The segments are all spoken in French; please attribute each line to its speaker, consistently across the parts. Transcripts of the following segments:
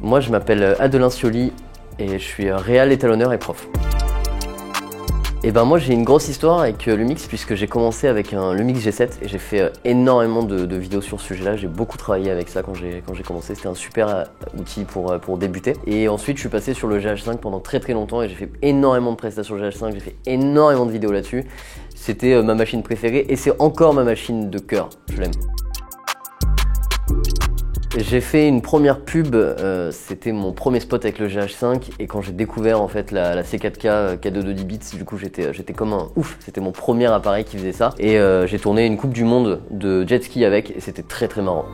Speaker 1: Moi je m'appelle Adelin Scioli et je suis réal étalonneur et prof. Et ben moi j'ai une grosse histoire avec Lumix puisque j'ai commencé avec un Lumix G7 et j'ai fait énormément de vidéos sur ce sujet-là. J'ai beaucoup travaillé avec ça quand j'ai commencé, c'était un super outil pour débuter. Et ensuite je suis passé sur le GH5 pendant très longtemps et j'ai fait énormément de prestations GH5, j'ai fait énormément de vidéos là-dessus. C'était ma machine préférée et c'est encore ma machine de cœur, je l'aime. J'ai fait une première pub, c'était mon premier spot avec le GH5 et quand j'ai découvert en fait la C4K K2 de 10 bits, du coup j'étais comme un ouf, c'était mon premier appareil qui faisait ça et j'ai tourné une coupe du monde de jet ski avec et c'était très marrant.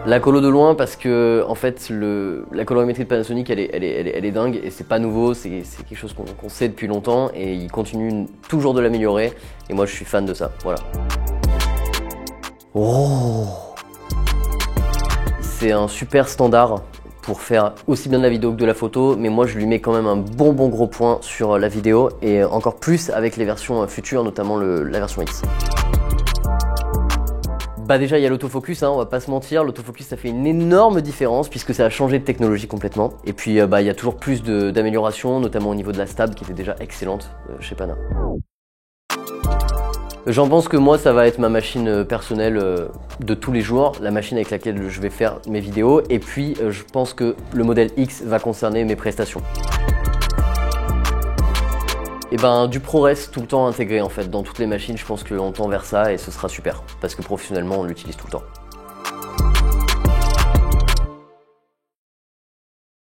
Speaker 1: La colo de loin parce que en fait la colorimétrie de Panasonic elle est dingue et c'est pas nouveau, c'est quelque chose qu'on sait depuis longtemps et ils continuent toujours de l'améliorer et moi je suis fan de ça, voilà. Oh, c'est un super standard pour faire aussi bien de la vidéo que de la photo, mais moi je lui mets quand même un bon gros point sur la vidéo et encore plus avec les versions futures, notamment la version X. Bah déjà il y a l'autofocus, on va pas se mentir, l'autofocus ça fait une énorme différence puisque ça a changé de technologie complètement. Et puis il y a toujours plus d'améliorations, notamment au niveau de la stab qui était déjà excellente chez Pana. J'en pense que moi ça va être ma machine personnelle de tous les jours, la machine avec laquelle je vais faire mes vidéos et puis je pense que le modèle X va concerner mes prestations. Et ben du ProRes tout le temps intégré en fait dans toutes les machines, je pense qu'on tend vers ça et ce sera super parce que professionnellement on l'utilise tout le temps.